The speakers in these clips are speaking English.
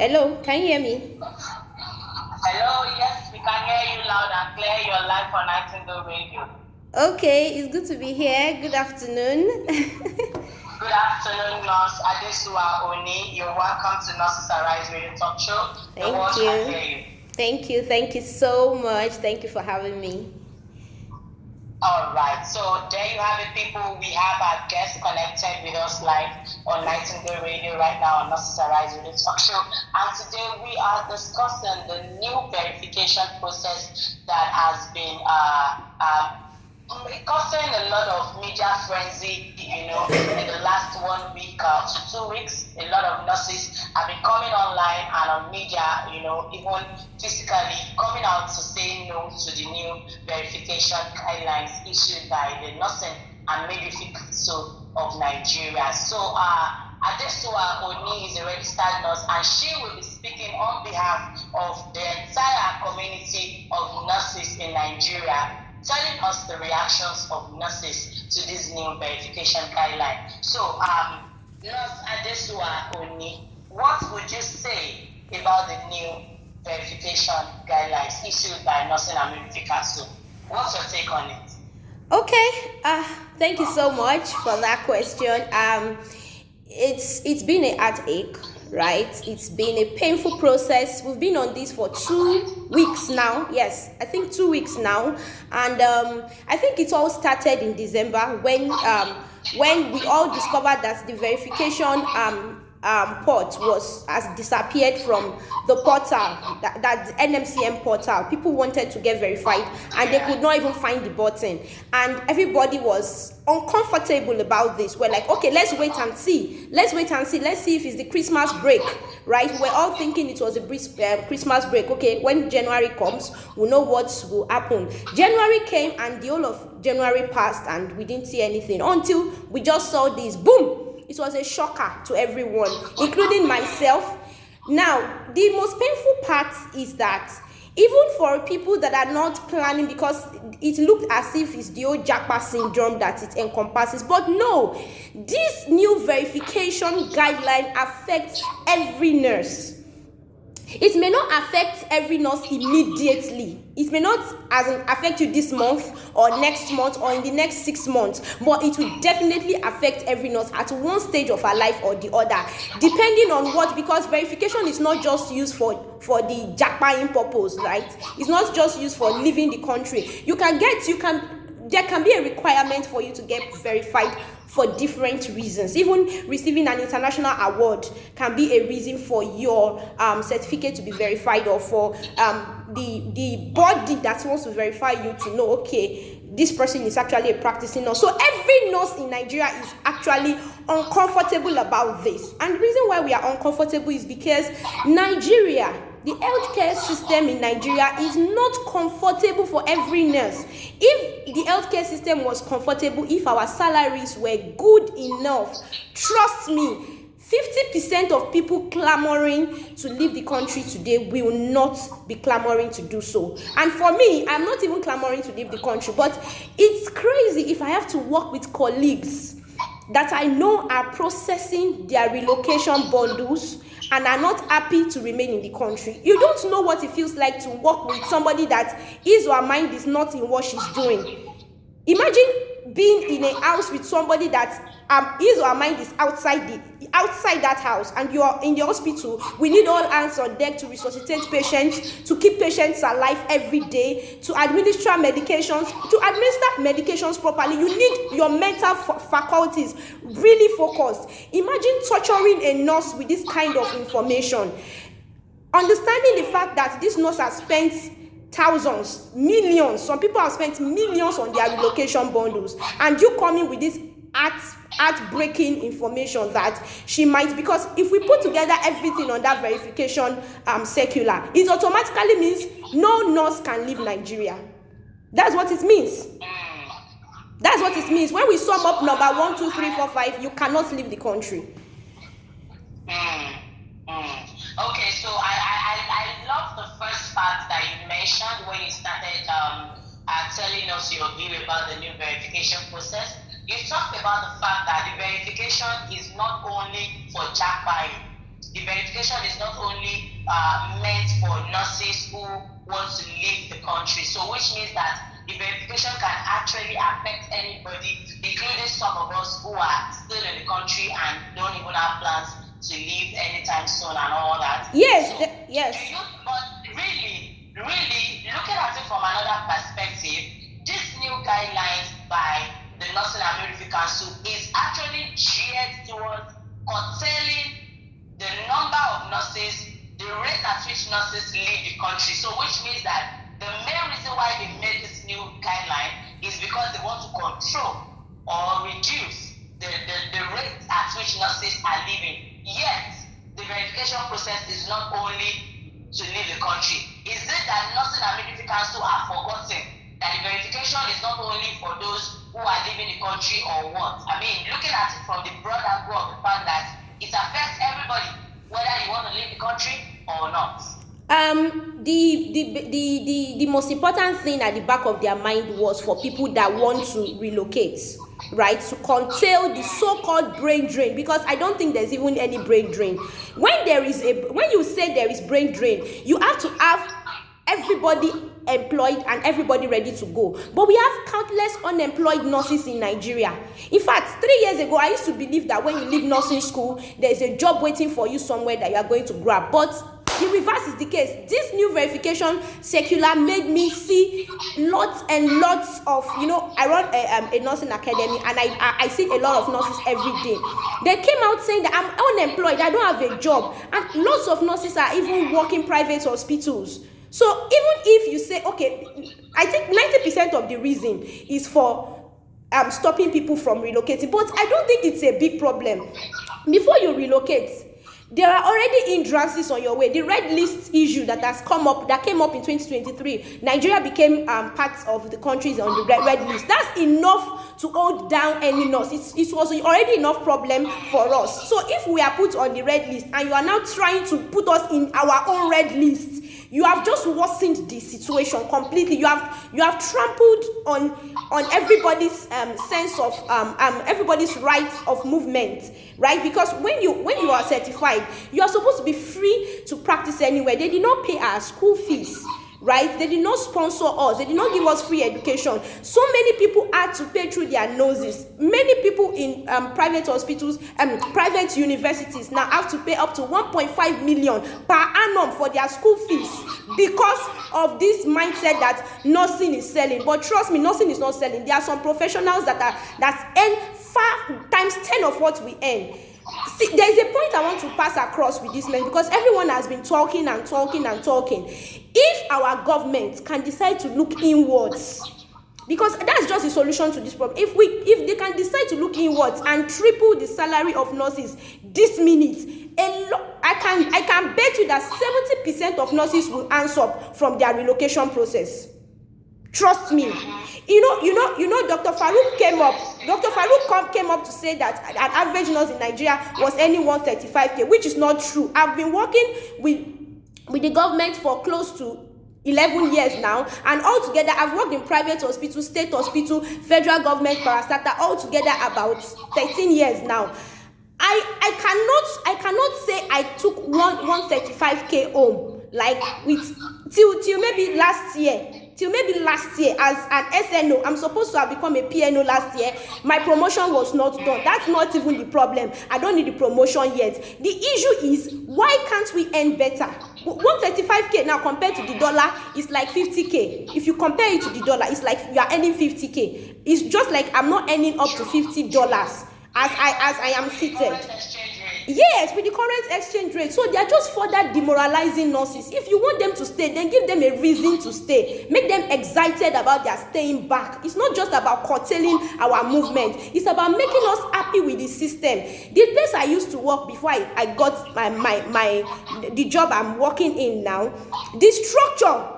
Hello, can you hear me? Hello, yes, we can hear you loud and clear. You're live on Nightingale Radio. Okay, it's good to be here. Good afternoon. Good afternoon, Nurse Adesua Oni. You're welcome to Nurses Arise Radio Talk Show. The world Thank can you. hear you. Thank you so much. Thank you for having me. All right, so there you have it, people. We have our guest connected with us live on Nightingale Radio right now on Nurses Arise Radio Talk Show. And today we are discussing the new verification process that has been causing a lot of media frenzy, in the last 1 week to 2 weeks. A lot of nurses have been coming online and on media, even physically coming out to say no to the new verification guidelines issued by the Nursing and Midwifery Council of Nigeria. So, Adesua Oni is a registered nurse, and she will be speaking on behalf of the entire community of nurses in Nigeria, telling us the reactions of nurses to this new verification guideline. So, Nurse Adesua Oni, what would you say about the new verification guidelines issued by Nursing and Midwifery Council? What's your take on it? Okay. Thank you so much for that question. It's been a heartache, right? It's been a painful process. We've been on this for 2 weeks now. Yes, I think 2 weeks now, and I think it all started in December when we all discovered that the verification port has disappeared from the portal, that NMCM portal. People wanted to get verified and they could not even find the button, and everybody was uncomfortable about this. We're like, okay, let's wait and see let's see if it's the Christmas break, right? We're all thinking it was a Christmas break. Okay, when January comes, we'll know what will happen. January came and the whole of January passed and we didn't see anything until we just saw this boom. It was a shocker to everyone, including myself. Now, the most painful part is that even for people that are not planning, because it looked as if it's the old Jackpot syndrome that it encompasses, but no, this new verification guideline affects every nurse. It may not affect every nurse immediately. It may not affect you this month or next month or in the next 6 months, but it will definitely affect every nurse at one stage of her life or the other, depending on what, because verification is not just used for the jackpotting purpose, right? It's not just used for leaving the country. There can be a requirement for you to get verified for different reasons. Even receiving an international award can be a reason for your certificate to be verified, or for the body that wants to verify you to know, okay, this person is actually a practicing nurse. So every nurse in Nigeria is actually uncomfortable about this. And the reason why we are uncomfortable is because the healthcare system in Nigeria is not comfortable for every nurse. If the healthcare system was comfortable, if our salaries were good enough, trust me, 50% of people clamoring to leave the country today will not be clamoring to do so. And for me, I'm not even clamoring to leave the country, but it's crazy if I have to work with colleagues that I know are processing their relocation bundles and are not happy to remain in the country. You don't know what it feels like to work with somebody that his or her mind is not in what she's doing. Imagine being in a house with somebody that his or her mind is outside that house, and you are in the hospital. We need all hands on deck to resuscitate patients, to keep patients alive every day, to administer medications properly. You need your mental faculties really focused. Imagine torturing a nurse with this kind of information. Understanding the fact that this nurse has spent thousands, millions, some people have spent millions on their relocation bundles, and you coming with this heartbreaking information that she might, because if we put together everything on that verification circular, it automatically means no nurse can leave Nigeria. That's what it means. That's what it means. When we sum up number 1, 2, 3, 4, 5, you cannot leave the country. Okay, so I love the first part that you mentioned when you started telling us your view about the new verification process. You talked about the fact that the verification is not only for jackpotting. The verification is not only meant for nurses who want to leave the country, so which means that the verification can actually affect anybody, including some of us who are still in the country and don't even have plans to leave anytime soon and all that. Yes, So, yes. but really, looking at it from another perspective, this new guidelines by the Nursing and Midwifery Council is actually geared towards curtailing the number of nurses, the rate at which nurses leave the country. So which means that the main reason why they made this new guideline is because they want to control or reduce the rate at which nurses are leaving. Yet, the verification process is not only to leave the country. Is it that Nursing and Midwifery Council are forgotten that the verification is not only for those who are leaving the country or what? I mean, looking at it from the broad angle of the fact that it affects everybody, whether you want to leave the country or not. The most important thing at the back of their mind was for people that want to relocate, right? To curtail the so-called brain drain, because I don't think there's even any brain drain. When you say there is brain drain, you have to have everybody employed and everybody ready to go. But we have countless unemployed nurses in Nigeria. In fact, 3 years ago, I used to believe that when you leave nursing school, there's a job waiting for you somewhere that you are going to grab. But the reverse is the case. This new verification circular made me see lots and lots of, I run a nursing academy, and I see a lot of nurses every day. They came out saying that I'm unemployed, I don't have a job. And lots of nurses are even working private hospitals. So even if you say, okay, I think 90% of the reason is for stopping people from relocating, but I don't think it's a big problem. Before you relocate, there are already hindrances on your way. The red list issue that came up in 2023, Nigeria became part of the countries on the red list. That's enough to hold down any nurse. It was already enough problem for us. So if we are put on the red list and you are now trying to put us in our own red list, you have just worsened the situation completely. You have trampled on everybody's sense of everybody's rights of movement, right? Because when you are certified, you are supposed to be free to practice anywhere. They did not pay our school fees, right? They did not sponsor us. They did not give us free education. So many people had to pay through their noses. Many people in private hospitals and private universities now have to pay up to 1.5 million per annum for their school fees because of this mindset that nursing is selling. But trust me, nursing is not selling. There are some professionals that earn 5 times 10 of what we earn. See, there is a point I want to pass across with this man, because everyone has been talking and talking and talking. If our government can decide to look inwards, because that's just the solution to this problem. If they can decide to look inwards and triple the salary of nurses this minute, I can bet you that 70% of nurses will answer from their relocation process. Trust me. Dr. Farouk came up. Came up to say that an average nurse in Nigeria was earning 135k, which is not true. I've been working with the government for close to 11 years now, and altogether I've worked in private hospital, state hospital, federal government, parastatal, altogether about 13 years now. I cannot say I took 135k home, like with till maybe last year. Till maybe last year, as an SNO, I'm supposed to have become a PNO last year. My promotion was not done. That's not even the problem. I don't need the promotion yet. The issue is, why can't we earn better? 135k now compared to the dollar is like 50k. If you compare it to the dollar, it's like you are earning 50k. It's just like I'm not earning up to $50 as I am seated. Yes, with the current exchange rate. So they are just further demoralizing nurses. If you want them to stay, then give them a reason to stay. Make them excited about their staying back. It's not just about curtailing our movement. It's about making us happy with the system. The place I used to work before I got the job I'm working in now, the structure,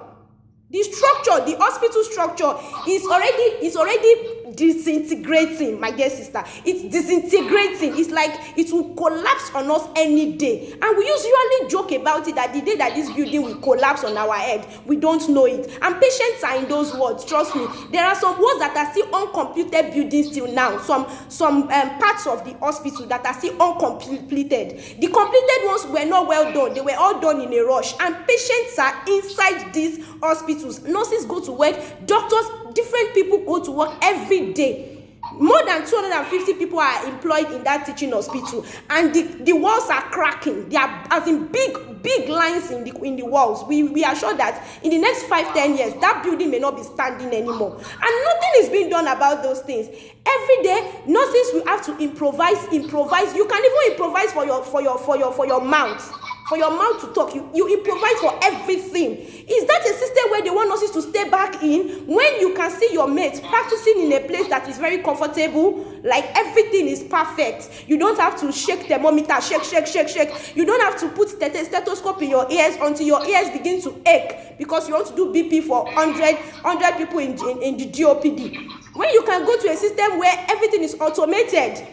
the hospital structure is already disintegrating, my dear sister. It's disintegrating. It's like it will collapse on us any day. And we usually joke about it that the day that this building will collapse on our head, we don't know it. And patients are in those words, trust me. There are some wards that are still uncompleted buildings till now. Some parts of the hospital that are still uncompleted. The completed ones were not well done. They were all done in a rush. And patients are inside these hospitals. Nurses go to work, doctors, different people go to work every day. More than 250 people are employed in that teaching hospital, and the walls are cracking. They are as in big lines in the walls. We are sure that in the next 5-10 years that building may not be standing anymore, and nothing is being done about those things. Every day nurses will have to improvise. You can even improvise for your mouth. For your mouth to talk, you improvise for everything. Is that a system where they want nurses to stay back in when you can see your mates practicing in a place that is very comfortable, like everything is perfect? You don't have to shake thermometer, shake. You don't have to put stethoscope in your ears until your ears begin to ache because you want to do BP for 100 people in the GOPD. When you can go to a system where everything is automated.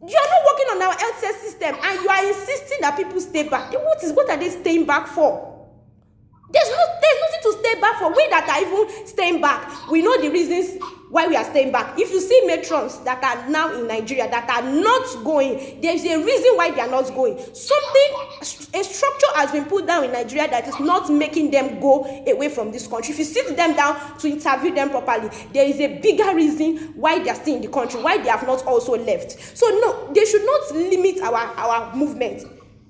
You are not working on our health system, and you are insisting that people stay back. What are they staying back for? There's nothing to stay back for. We that are even staying back, we know the reasons why we are staying back. If you see matrons that are now in Nigeria that are not going, there is a reason why they are not going. A structure has been put down in Nigeria that is not making them go away from this country. If you sit them down to interview them properly, there is a bigger reason why they are still in the country, why they have not also left. So no, they should not limit our movement.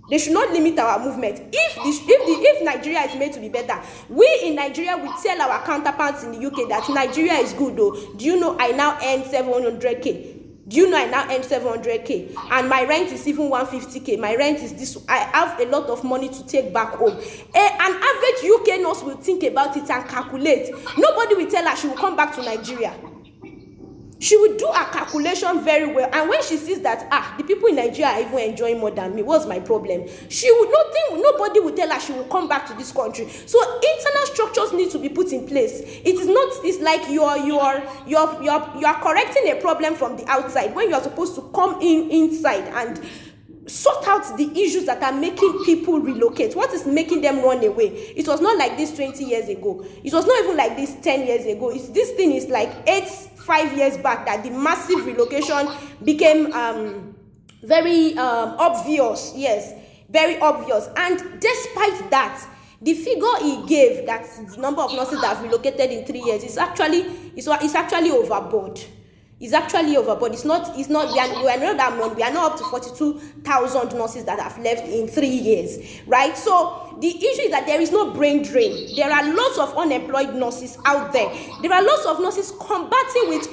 They should not limit our movement. If Nigeria is made to be better, we in Nigeria will tell our counterparts in the UK that Nigeria is good though. Do you know I now earn 700k? Do you know I now earn 700k? And my rent is even 150k. My rent is this. I have a lot of money to take back home. An average UK nurse will think about it and calculate. Nobody will tell her she will come back to Nigeria. She will do her calculation very well, and when she sees that the people in Nigeria are even enjoying more than me, what's my problem? Nobody will tell her she will come back to this country. So internal structures need to be put in place. It's like you are correcting a problem from the outside when you are supposed to come inside and sort out the issues that are making people relocate. What is making them run away? It was not like this 20 years ago. It was not even like this 10 years ago. This thing is like 5 years back that the massive relocation became very obvious. Yes, very obvious. And despite that, the figure he gave, that the number of nurses that have relocated in 3 years, is actually overboard. It's actually overboard. We are not that many. We are not up to 42,000 nurses that have left in 3 years, right? So the issue is that there is no brain drain. There are lots of unemployed nurses out there. There are lots of nurses combating with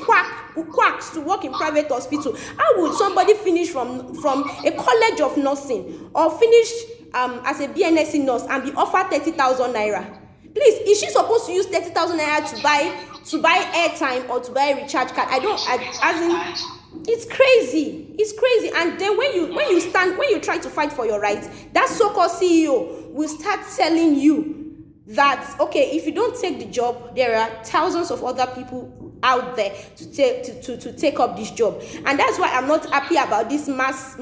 quacks to work in private hospital. How would somebody finish from a college of nursing or finish as a BNSC nurse and be offered 30,000 naira? Please, is she supposed to use 30,000 naira to buy airtime or to buy a recharge card? It's crazy. It's crazy. And then when you try to fight for your rights, that so-called CEO will start telling you that, okay, if you don't take the job, there are thousands of other people out there to take up this job. And that's why I'm not happy about this mass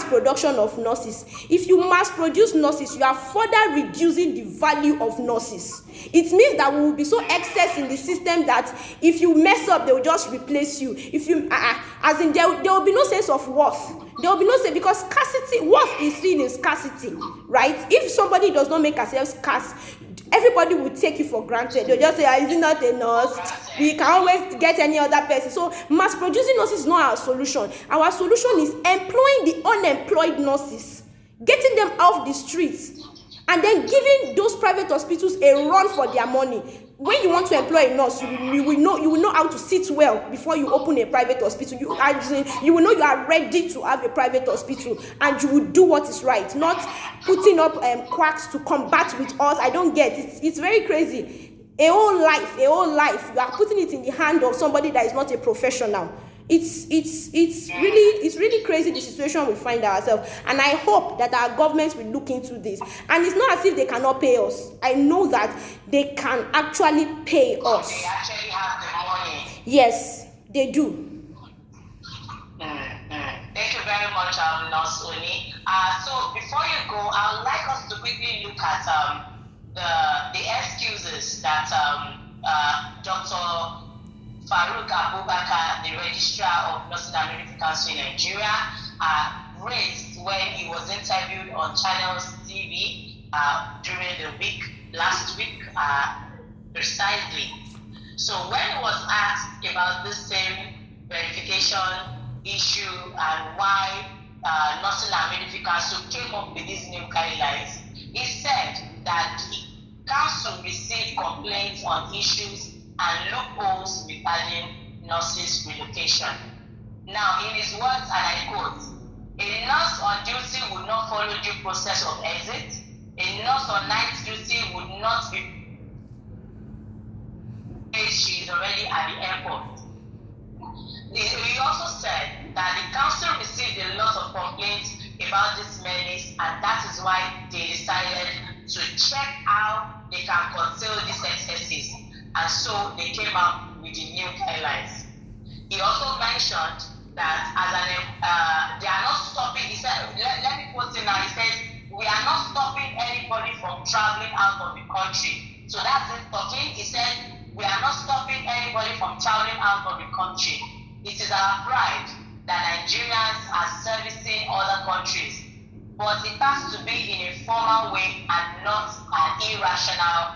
production of nurses. If you mass produce nurses, you are further reducing the value of nurses. It means that we will be so excess in the system that if you mess up, they will just replace you. If you there will be no sense of worth. There will be no sense, because scarcity, worth is seen in scarcity, right? If somebody does not make herself scarce, everybody will take you for granted. They'll just say, is it not a nurse? We can always get any other person. So mass producing nurses is not our solution. Our solution is employing the unemployed nurses, getting them off the streets, and then giving those private hospitals a run for their money. When you want to employ a nurse, you will know how to sit well before you open a private hospital. You will know you are ready to have a private hospital, and you will do what is right, not putting up quacks to combat with us. I don't get it. It's very crazy. A whole life, you are putting it in the hand of somebody that is not a professional. It's really crazy, the situation we find ourselves, and I hope that our governments will look into this. And it's not as if they cannot pay us. I know that they can actually pay us. They actually have the money. Yes, They do. Thank you very much, Nurse Oni. So before you go, I would like us to quickly look at the excuses that Dr. Farouk Abubakar, the Registrar of Nursing and Midwifery Council in Nigeria, raised when he was interviewed on Channels TV during the week, last week, precisely. So when he was asked about this same verification issue and why Nursing and Midwifery Council came up with these new guidelines, he said that the council received complaints on issues and loopholes regarding nurses' relocation. Now, in his words, and I quote, "A nurse on duty would not follow due process of exit. A nurse on night duty would not be she is already at the airport." He also said that the council received a lot of complaints about this menace, and that is why they decided to check how they can curtail these excesses, and so they came up with the new guidelines. He also mentioned that they are not stopping. He said, let me quote him now. He says, "We are not stopping anybody from traveling out of the country." So that's it talking. He said, "We are not stopping anybody from traveling out of the country. It is our pride that Nigerians are servicing other countries, but it has to be in a formal way and not an irrational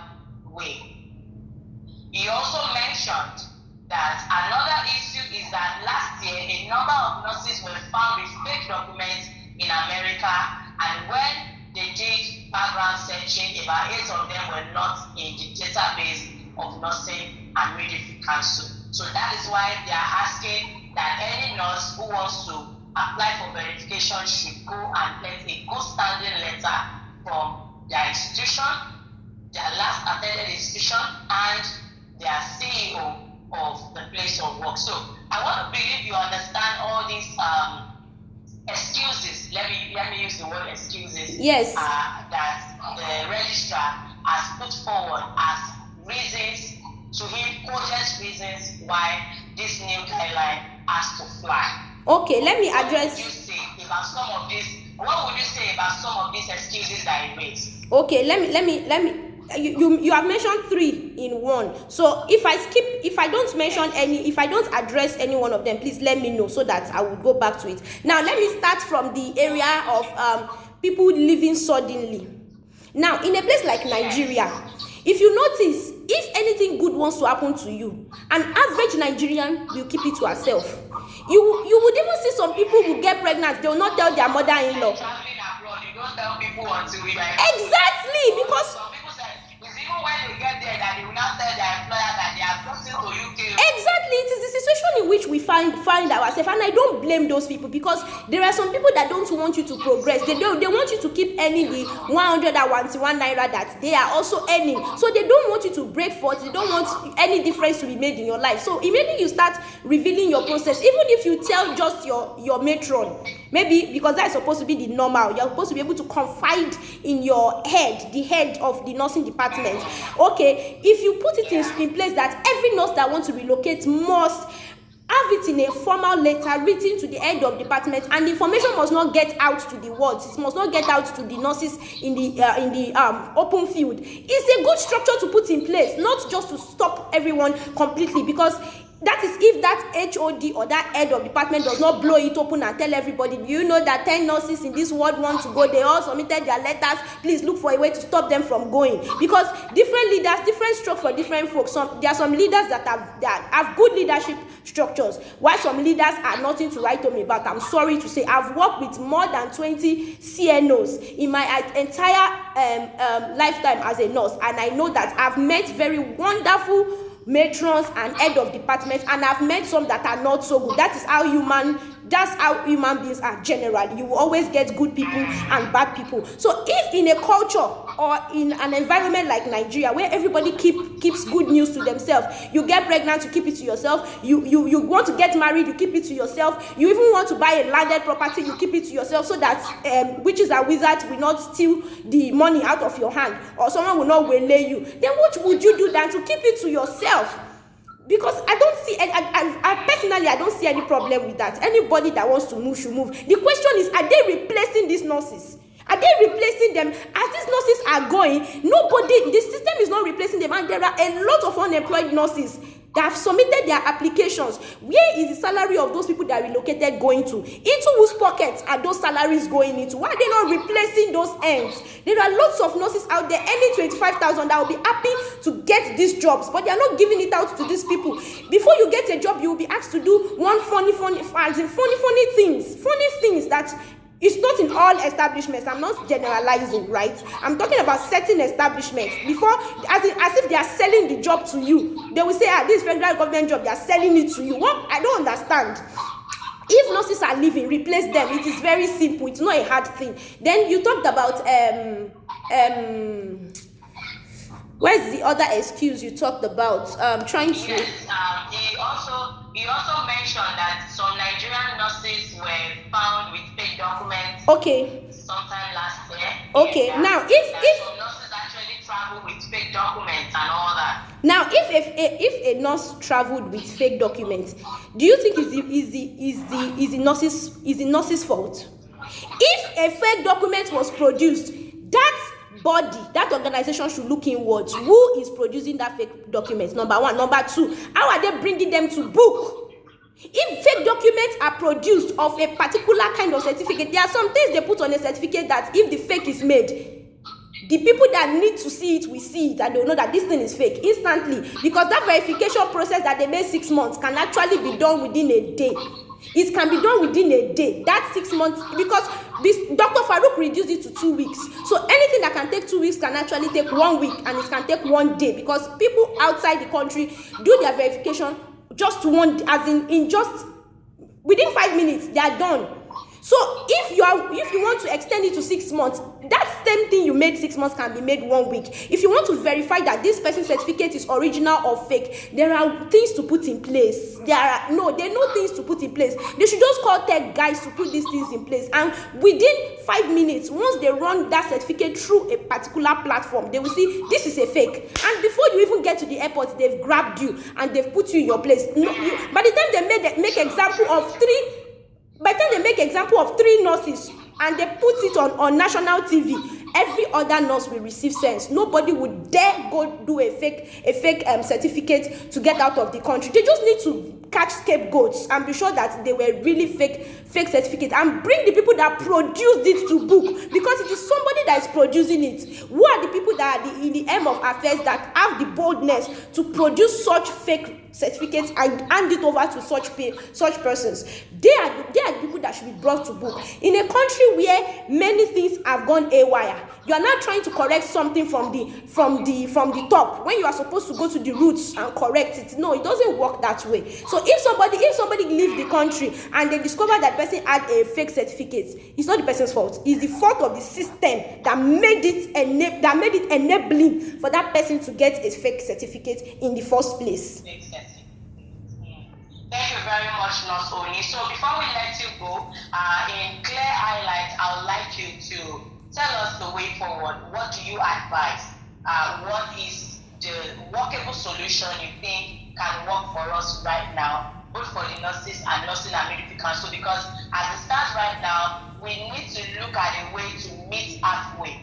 way." He also mentioned that another issue is that last year a number of nurses were found with fake documents in America, and when they did background searching, about 8 of them were not in the database of Nursing and Midwifery Council. So that is why they are asking that any nurse who wants to apply for verification should go and get a good standing letter from their institution, their last attended institution, and their CEO of the place of work. So I want to believe you understand all these excuses. Let me use the word excuses. Yes. That the registrar has put forward as reasons to him, cogent reasons why this new guideline has to fly. Okay, let me address. What would you say about some of these? What would you say about some of these excuses that he raised? Okay, let me. You have mentioned 3 in one. So if I don't mention any, if I don't address any one of them, please let me know so that I will go back to it. Now let me start from the area of people leaving suddenly. Now in a place like Nigeria, if you notice, if anything good wants to happen to you, an average Nigerian will keep it to herself. You would even see some people who get pregnant, they will not tell their mother-in-law. Traveling abroad, you don't tell people until we like. Exactly, because some people say it's even when they get there that they will not tell their employer that they are crossing to UK. exactly, it is the situation in which we find ourselves, and I don't blame those people, because there are some people that don't want you to progress. They want you to keep earning the 101 naira that they are also earning. So they don't want you to break forth. They don't want any difference to be made in your life. So immediately you start revealing your process, even if you tell just your matron, maybe because that's supposed to be the normal, you're supposed to be able to confide in your head, the head of the nursing department. Okay, if you put it in place that every nurse that wants to relocate must have it in a formal letter written to the head of department, and the information must not get out to the world. It must not get out to the nurses in the open field. It's a good structure to put in place, not just to stop everyone completely, because that is if that HOD or that head of department does not blow it open and tell everybody, do you know that 10 nurses in this world want to go? They all submitted their letters. Please look for a way to stop them from going. Because different leaders, different strokes for different folks. There are some leaders that have good leadership structures, while some leaders are nothing to write home about. I'm sorry to say, I've worked with more than 20 CNOs in my entire lifetime as a nurse, and I know that I've met very wonderful matrons and head of departments, and I've met some that are not so good. That's how human beings are generally. You will always get good people and bad people. So if in a culture or in an environment like Nigeria, where everybody keeps good news to themselves, you get pregnant, you keep it to yourself. You want to get married, you keep it to yourself. You even want to buy a landed property, you keep it to yourself, so that witches and wizards will not steal the money out of your hand, or someone will not waylay you. Then what would you do than to keep it to yourself? because I don't see, I personally, I don't see any problem with that. Anybody that wants to move should move. The question is, are they replacing these nurses? Are they replacing them? As these nurses are going, the system is not replacing them, and there are a lot of unemployed nurses that have submitted their applications. Where is the salary of those people that are relocated going to? Into whose pockets are those salaries going into? Why are they not replacing those ends? There are lots of nurses out there earning 25,000 that will be happy to get these jobs, but they are not giving it out to these people. Before you get a job, you will be asked to do one funny things that it's not in all establishments. I'm not generalizing, right? I'm talking about certain establishments. Before, as if they are selling the job to you. They will say, this federal government job, they are selling it to you. What? I don't understand. If nurses are leaving, replace them. It is very simple. It's not a hard thing. Then you talked about where's the other excuse you talked about? Trying to. Yes, he also mentioned that some Nigerian nurses were found with fake documents. Okay. Sometime last year. Okay. Yeah, now, if some nurses actually travel with fake documents and all that. Now, if a nurse traveled with fake documents, do you think is the nurse's fault? If a fake document was produced, that body, that organization should look inwards. Who is producing that fake document? Number one. Number two, how are they bringing them to book? If fake documents are produced of a particular kind of certificate, there are some things they put on a certificate that if the fake is made, the people that need to see it will see it, and they'll know that this thing is fake instantly, because that verification process that they made 6 months can actually be done within a day. It can be done within a day. That 6 months, because this Dr. Farouk reduced it to 2 weeks. So anything that can take 2 weeks can actually take 1 week, and it can take 1 day, because people outside the country do their verification just in just within 5 minutes, they are done. So if you want to extend it to 6 months, that same thing you made 6 months can be made 1 week. If you want to verify that this person's certificate is original or fake, there are things to put in place. There are no things to put in place. They should just call tech guys to put these things in place. And within 5 minutes, once they run that certificate through a particular platform, they will see this is a fake. And before you even get to the airport, they've grabbed you and they've put you in your place. By the time they make example of three nurses and they put it on national TV, every other nurse will receive sense. Nobody would dare go do a fake certificate to get out of the country. They just need to catch scapegoats and be sure that they were really fake certificate, and bring the people that produced it to book, because it is somebody that is producing it. Who are the people that are in the aim of affairs that have the boldness to produce such fake certificates and hand it over to such persons? They are the people that should be brought to book. In a country where many things have gone haywire, you are not trying to correct something from the top when you are supposed to go to the roots and correct it. No, it doesn't work that way. So if somebody leaves the country and they discover that person had a fake certificate, it's not the person's fault. It's the fault of the system that made it enabling for that person to get a fake certificate in the first place. Makes sense. Thank you very much, Nurse Oni. So before we let you go, in clear highlights, I would like you to tell us the way forward. What do you advise? What is the workable solution you think can work for us right now, both for the nurses and nursing and medical council? Because as it stands right now, we need to look at a way to meet halfway.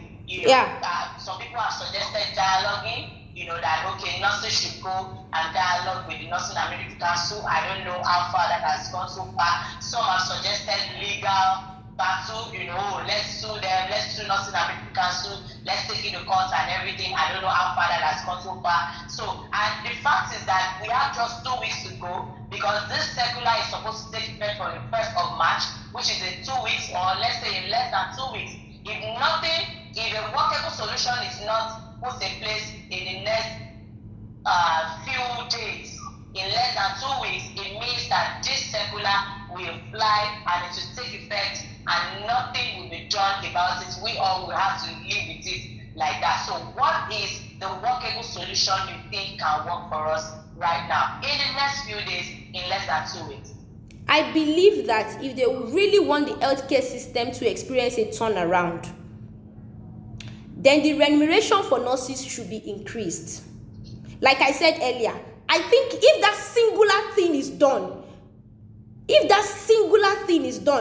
Some people have suggested dialoguing. That okay, nurses should go and dialogue with the nursing and medical council. I don't know how far that has gone so far. Some have suggested legal battle, let's sue them, let's sue nursing and medical council, let's take it to court and everything. I don't know how far that has gone so far. So, and the fact is that we have just 2 weeks to go, because this circular is supposed to take effect from the 1st of March, which is in 2 weeks, or let's say in less than 2 weeks. If a workable solution is not put in place in the next few days, in less than 2 weeks, it means that this circular will fly and it will take effect and nothing will be done about it. We all will have to live with it like that. So what is the workable solution you think can work for us right now in the next few days, in less than 2 weeks? I believe that if they really want the healthcare system to experience a turnaround, then the remuneration for nurses should be increased. Like I said earlier, I think if that singular thing is done,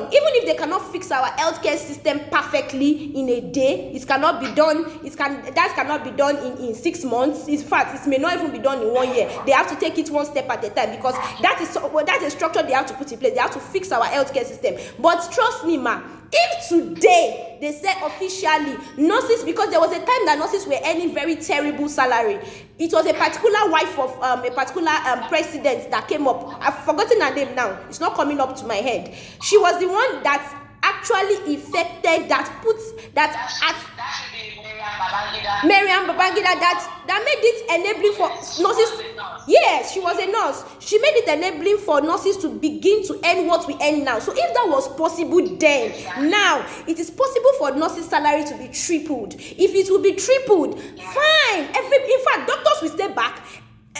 even if they cannot fix our healthcare system perfectly in a day, it cannot be done. That cannot be done in 6 months. In fact, it may not even be done in 1 year. They have to take it one step at a time, because that's a structure they have to put in place. They have to fix our healthcare system. But trust me, ma, if today they said officially nurses, because there was a time that nurses were earning very terrible salary. It was a particular wife of a particular president that came up. I've forgotten her name now. It's not coming up to my head. She was the one that actually effected that should be Miriam Babangida that made it enabling for nurses. Yes, she was a nurse. She made it enabling for nurses to begin to earn what we earn now. So if that was possible then, now it is possible for nurses' salary to be tripled. If it will be tripled, fine. In fact, doctors will stay back.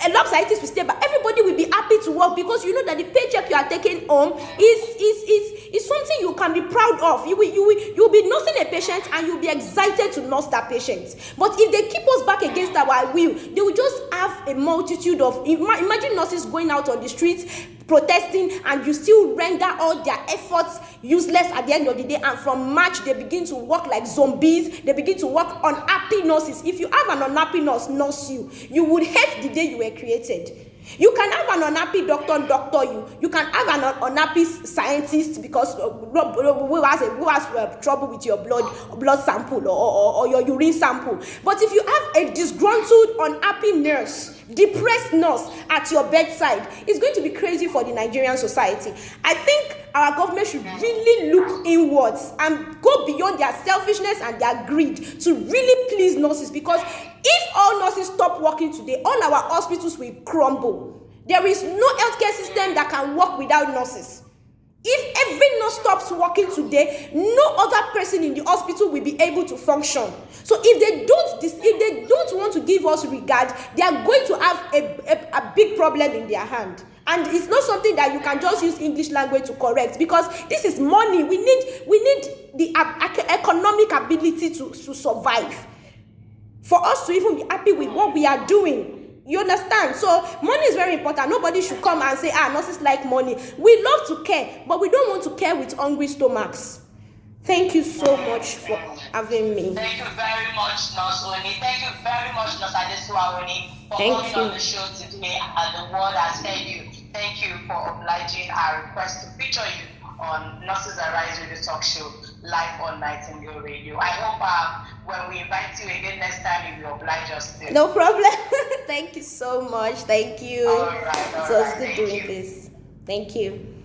A lot of scientists will stay back. Everybody will be happy to work, because you know that the paycheck you are taking home is something you can be proud of. You will be nursing a patient and you'll be excited to nurse that patient. But if they keep us back against our will, they will just have a multitude of, imagine nurses going out on the streets protesting, and you still render all their efforts useless at the end of the day. And from March they begin to work like zombies. They begin to work unhappy nurses. If you have an unhappy nurse you would hate the day you were created. You can have an unhappy doctor you. You can have an unhappy scientist because who has trouble with your blood sample or your urine sample. But if you have a disgruntled, unhappy nurse, depressed nurse at your bedside, it's going to be crazy for the Nigerian society. I think our government should really look inwards and go beyond their selfishness and their greed to really please nurses, because if all nurses stop working today, all our hospitals will crumble. There is no healthcare system that can work without nurses. If every nurse stops working today, no other person in the hospital will be able to function. So if they don't want to give us regard, they are going to have a big problem in their hand. And it's not something that you can just use English language to correct, because this is money. We need the economic ability to survive, for us to even be happy with what we are doing. You understand? So money is very important. Nobody should come and say, nurses like money. We love to care, but we don't want to care with hungry stomachs. Thank you so much for having me. Thank you very much, Nurse Oni. Thank you very much, Nurse Adesuwa, for coming on the show today, and the world has heard you. Thank you for obliging our request to feature you on Nurses Arise Radio Talk Show live on Nightingale Radio. I hope when we invite you again next time, you will oblige us too. No problem. Thank you so much. Thank you. All right. It was good doing this. Thank you.